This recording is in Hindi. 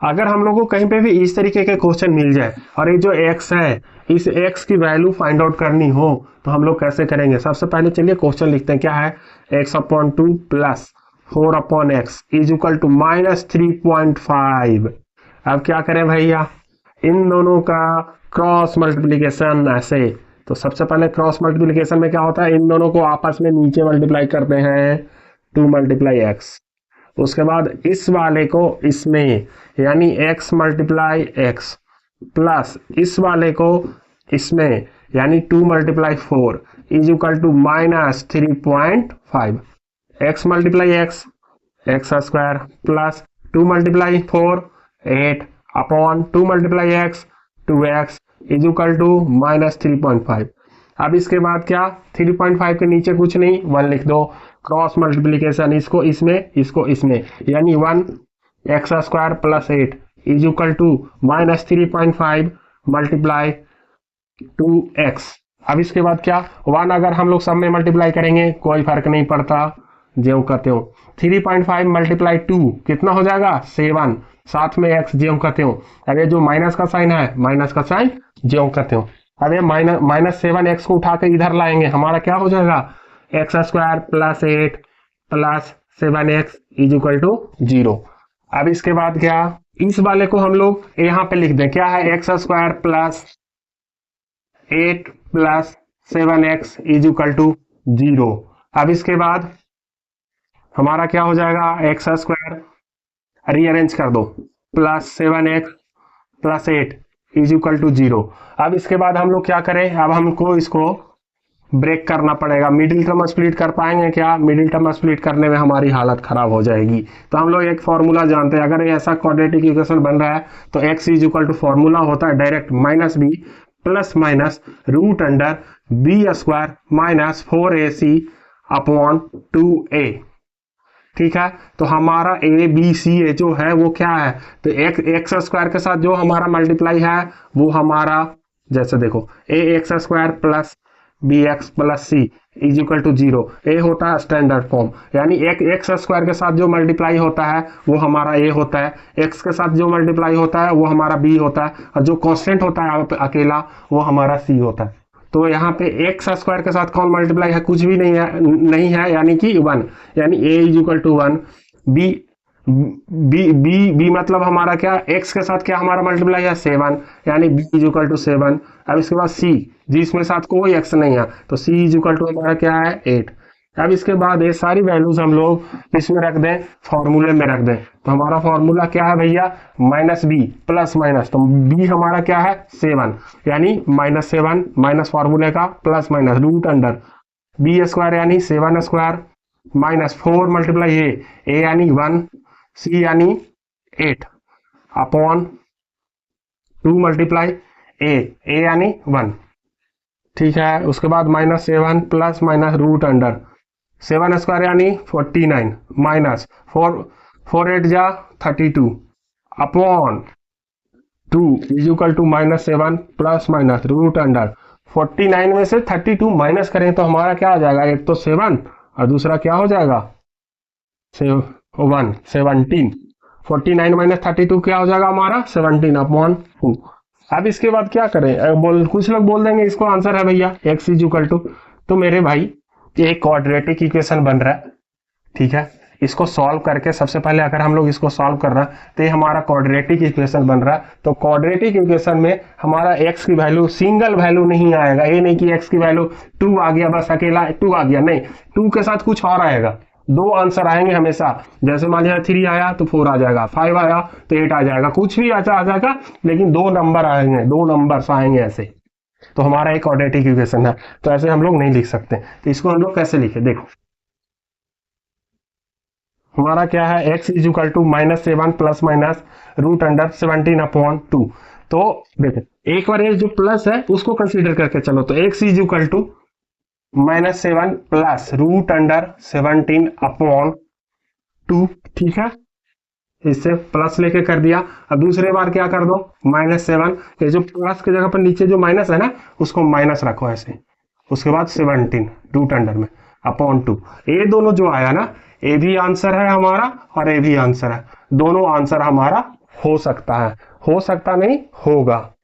अगर हम लोग को कहीं पे भी इस तरीके के क्वेश्चन मिल जाए और ये जो x है इस x की वैल्यू फाइंड आउट करनी हो तो हम लोग कैसे करेंगे। सबसे पहले चलिए क्वेश्चन लिखते हैं। क्या है, x/2 plus 4/x is equal to -3.5। अब क्या करें भैया, इन दोनों का क्रॉस मल्टीप्लीकेशन ऐसे। तो सबसे पहले क्रॉस मल्टीप्लीकेशन में क्या होता है, इन दोनों को आपस में नीचे मल्टीप्लाई करते हैं 2 × x। उसके बाद इस वाले को इसमें यानी x × x प्लस इस वाले को इसमें यानी 2 × 4 is equal to -3.5। x × x x² plus 2 × 4 8 upon 2 × x 2x is equal to -3.5। अब इसके बाद क्या, 3.5 के नीचे कुछ नहीं 1 लिख दो। क्रॉस मल्टीप्लीकेशन इसको इसमें इसको इसमें यानी 1x² plus 8 is equal to -3.5 multiply 2x। अब इसके बाद क्या, 1 अगर हम लोग सब में मल्टीप्लाई करेंगे कोई फर्क नहीं पड़ता, ज्यों कहते हो 3.5 मल्टीप्लाई 2 कितना हो जाएगा 7, साथ में x ज्यों कहते हो। अब ये जो माइनस का साइन है माइनस का साइन ज्यों कहते हो। अब ये -7x को उठा के इधर लाएंगे, हमारा क्या हो जाएगा x² plus 8 plus 7x is equal to 0। अब इसके बाद क्या, इस वाले को हम लोग यहाँ पे लिख दें। क्या है, x² plus 8 plus 7x is equal to 0। अब इसके बाद हमारा क्या हो जाएगा, x² रीअरेंज कर दो plus 7x plus 8 is equal to 0। अब इसके बाद हम लोग क्या करें, अब हमको इसको ब्रेक करना पड़ेगा। मिडिल टर्म स्प्लिट कर पाएंगे क्या, मिडिल टर्म स्प्लिट करने में हमारी हालत खराब हो जाएगी। तो हम लोग एक फॉर्मूला जानते हैं, अगर ऐसा क्वाड्रेटिक इक्वेशन बन रहा है तो x is equal to formula होता है direct -b plus minus √b² minus 4ac upon 2a। ठीक है, तो हमारा a जो है वो क्या है, तो x² के साथ जो हमारा मल्टीप्लाई है वो हमारा जैसे देखो ax² plus bx plus c is equal to 0। a होता है स्टैंडर्ड फॉर्म, यानी x² के साथ जो मल्टीप्लाई होता है वो हमारा a होता है, x के साथ जो मल्टीप्लाई होता है वो हमारा b होता है, और जो कांस्टेंट होता है अकेला वो हमारा c होता है। तो यहाँ पे x² के साथ कौन मल्टीप्लाई है, कुछ भी नहीं है यानी कि 1, यानी a is equal to 1। b मतलब हमारा क्या, x के साथ क्या हमारा मल्टीप्लाई है 7, यानी b इज इक्वल टू 7। अब इसके बाद c जिसमें साथ कोई x नहीं है तो c इज इक्वल टू हमारा क्या है 8। अब इसके बाद ये सारी वैल्यूज हम लोग इसमें रख दें, फॉर्मूले में रख दें। तो हमारा फॉर्मूला क्या है भैया, -b प्लस माइनस, तो b हमारा क्या है 7, यानी -7 माइनस फॉर्मूले का प्लस माइनस √b² यानी 7² माइनस 4 मल्टीप्लाई a यानी 1 c यानी 8 अपॉन 2 मल्टीप्लाई a यानी 1। ठीक है, उसके बाद -7 प्लस माइनस √7² यानी 49 माइनस 4 8 जा 32 upon 2 is equal to -7 plus minus √49 में से 32 माइनस करें तो हमारा क्या आ जाएगा, एक तो 7 और दूसरा क्या हो जाएगा 17। 49 माइनस 32 क्या हो जाएगा हमारा 17 अपॉन 2। अब इसके बाद क्या करें, कुछ लोग बोल देंगे इसको आंसर है भैया x इज इक्वल टू, तो मेरे भाई ये क्वाड्रेटिक इक्वेशन बन रहा है। ठीक है, इसको सॉल्व करके सबसे पहले अगर हम लोग इसको सॉल्व कर रहे हैं तो ये हमारा क्वाड्रेटिक इक्वेशन बन रहा है। तो क्वाड्रेटिक इक्वेशन में हमारा x की वैल्यू सिंगल वैल्यू नहीं आएगा, ये नहीं कि x की वैल्यू 2 आ गया बस अकेला 2 आ गया, नहीं 2 के साथ कुछ और आएगा, 2 आंसर आएंगे हमेशा। जैसे मान लिया 3 आया तो 4 आ जाएगा, 5 आया तो 8 आ जाएगा, कुछ भी अच्छा आ जाएगा, लेकिन 2 नंबर आएंगे, 2 नंबर्स आएंगे ऐसे। तो हमारा एक क्वाड्रेटिक इक्वेशन है, तो ऐसे हम लोग नहीं लिख सकते। तो इसको हम लोग कैसे लिखे, देखो हमारा क्या है x is equal to -7 plus minus √17 upon 2। तो देखो एक बार ये जो प्लस है उसको कंसीडर करके चलो, तो x is equal to -7 plus √17 upon 2। ठीक है, इससे प्लस लेके कर दिया। अब दूसरे बार क्या कर दो -7, ये जो प्लस की जगह पर नीचे जो माइनस है ना उसको माइनस रखो ऐसे, उसके बाद 17 रूट अंडर में अपॉन 2। ये दोनों जो आया ना ये भी आंसर है हमारा और ये भी आंसर है, दोनों आंसर हमारा हो सकता है, हो सकता नहीं होगा।